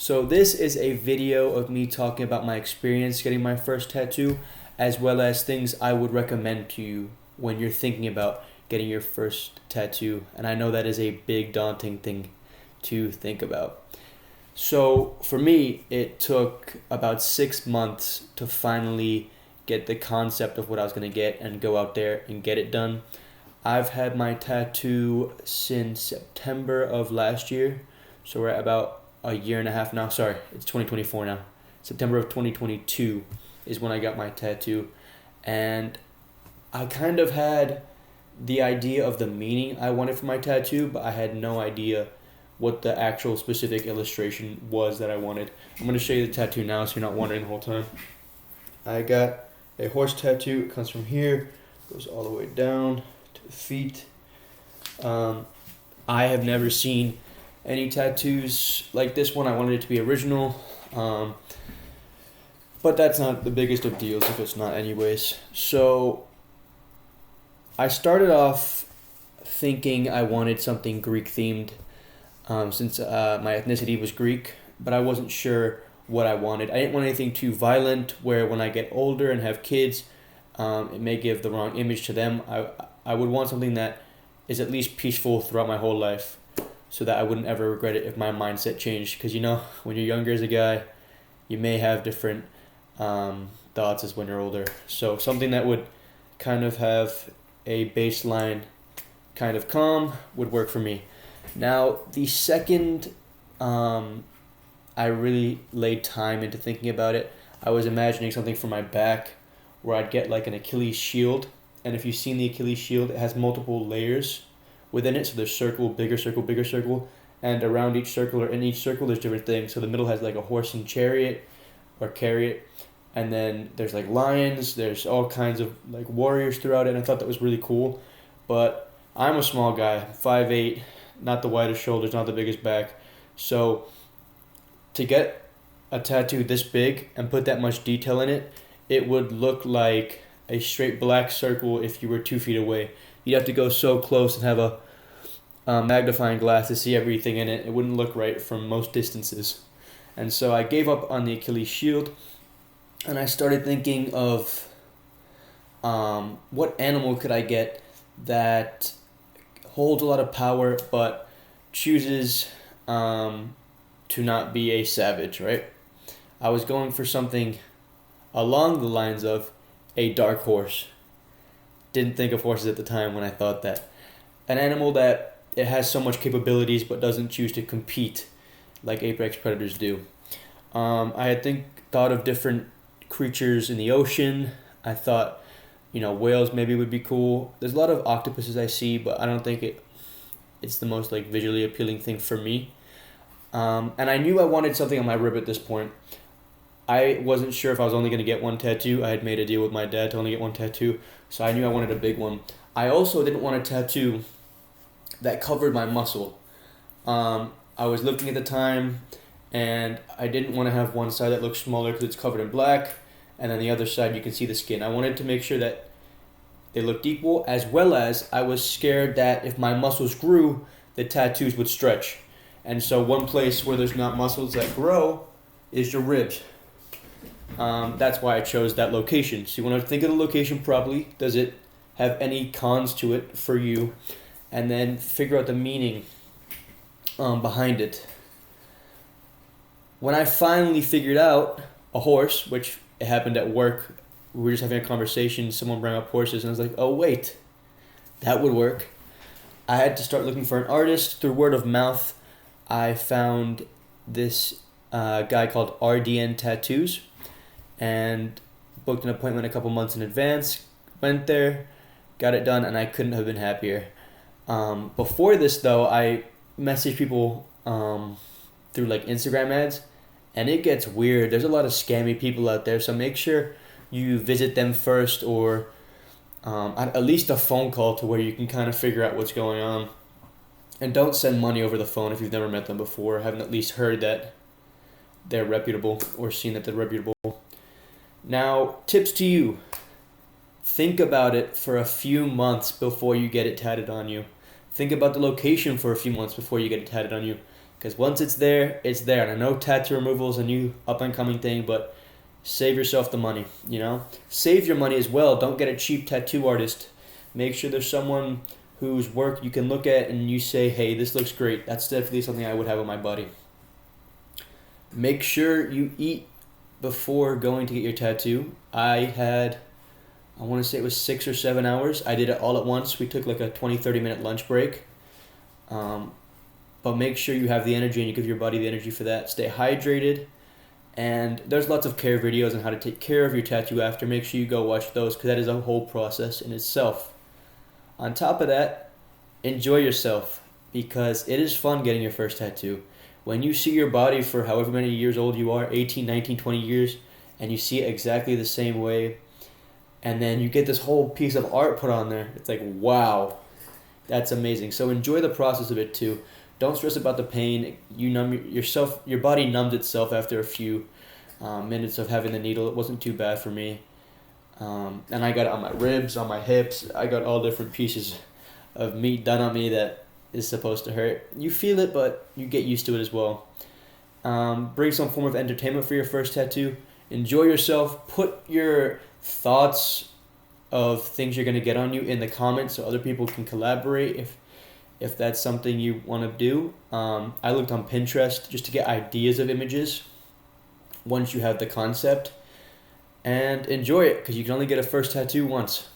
So this is a video of me talking about my experience getting my first tattoo, as well as things I would recommend to you when you're thinking about getting your first tattoo. And I know that is a big daunting thing to think about. So for me, it took about 6 months to finally get the concept of what I was going to get and go out there and get it done. I've had my tattoo since September of last year, so we're at about a year and a half now. Sorry, it's 2024 now. September of 2022 is when I got my tattoo, and I kind of had the idea of the meaning I wanted for my tattoo, but I had no idea what the actual specific illustration was that I wanted. I'm going to show you the tattoo now so you're not wondering the whole time. I got a horse tattoo. It comes from here, goes all the way down to the feet. I have never seen any tattoos like this one. I wanted it to be original, but that's not the biggest of deals if it's not anyways. So I started off thinking I wanted something Greek themed, since my ethnicity was Greek, but I wasn't sure what I wanted. I didn't want anything too violent where when I get older and have kids, it may give the wrong image to them. I would want something that is at least peaceful throughout my whole life, so that I wouldn't ever regret it if my mindset changed. Because when you're younger as a guy, you may have different thoughts as when you're older. So something that would kind of have a baseline kind of calm would work for me. Now, the second I really laid time into thinking about it, I was imagining something for my back where I'd get like an Achilles shield. And if you've seen the Achilles shield, it has multiple layers within it. So there's circle, bigger circle, and around each circle or in each circle there's different things. So the middle has like a horse and chariot or carriot, and then there's like lions, there's all kinds of like warriors throughout it, and I thought that was really cool. But I'm a small guy, 5'8", not the widest shoulders, not the biggest back. So to get a tattoo this big and put that much detail in it, it would look like a straight black circle if you were 2 feet away. You'd have to go so close and have a magnifying glass to see everything in it. It wouldn't look right from most distances. And so I gave up on the Achilles shield, and I started thinking of what animal could I get that holds a lot of power but chooses to not be a savage, right? I was going for something along the lines of a dark horse. Didn't think of horses at the time when I thought that. An animal that it has so much capabilities but doesn't choose to compete like apex predators do. I had thought of different creatures in the ocean. I thought, whales maybe would be cool. There's a lot of octopuses I see, but I don't think it's the most like visually appealing thing for me. And I knew I wanted something on my rib at this point. I wasn't sure if I was only going to get one tattoo. I had made a deal with my dad to only get one tattoo, so I knew I wanted a big one. I also didn't want a tattoo that covered my muscle. I was looking at the time, and I didn't want to have one side that looked smaller because it's covered in black, and then the other side you can see the skin. I wanted to make sure that they looked equal, as well as I was scared that if my muscles grew, the tattoos would stretch. And so one place where there's not muscles that grow is your ribs. That's why I chose that location. So you want to think of the location properly. Does it have any cons to it for you? And then figure out the meaning behind it. When I finally figured out a horse, which it happened at work, we were just having a conversation, someone brought up horses, and I was like, oh wait, that would work. I had to start looking for an artist. Through word of mouth, I found this guy called RDN Tattoos, and booked an appointment a couple months in advance, went there, got it done, and I couldn't have been happier. Before this though, I messaged people through like Instagram ads, and it gets weird. There's a lot of scammy people out there, so make sure you visit them first, or at least a phone call to where you can kind of figure out what's going on. And don't send money over the phone if you've never met them before, haven't at least heard that they're reputable or seen that they're reputable. Now, tips to you. Think about it for a few months before you get it tatted on you. Think about the location for a few months before you get it tatted on you. Because once it's there, it's there. And I know tattoo removal is a new up and coming thing, but save yourself the money, you know? Save your money as well. Don't get a cheap tattoo artist. Make sure there's someone whose work you can look at and you say, hey, this looks great. That's definitely something I would have on my body. Make sure you eat before going to get your tattoo. I want to say it was 6 or 7 hours. I did it all at once. We took like a 20-30 minute lunch break. But make sure you have the energy and you give your body the energy for that. Stay hydrated. And there's lots of care videos on how to take care of your tattoo after. Make sure you go watch those because that is a whole process in itself. On top of that, enjoy yourself because it is fun getting your first tattoo. When you see your body for however many years old you are, 18, 19, 20 years, and you see it exactly the same way, and then you get this whole piece of art put on there, it's like, wow, that's amazing. So enjoy the process of it too. Don't stress about the pain. Your body numbed itself after a few minutes of having the needle. It wasn't too bad for me. And I got it on my ribs, on my hips. I got all different pieces of meat done on me that is supposed to hurt. You feel it, but you get used to it as well. Bring some form of entertainment for your first tattoo. Enjoy yourself. Put your thoughts of things you're going to get on you in the comments so other people can collaborate if that's something you want to do. I looked on Pinterest just to get ideas of images once you have the concept. And enjoy it because you can only get a first tattoo once.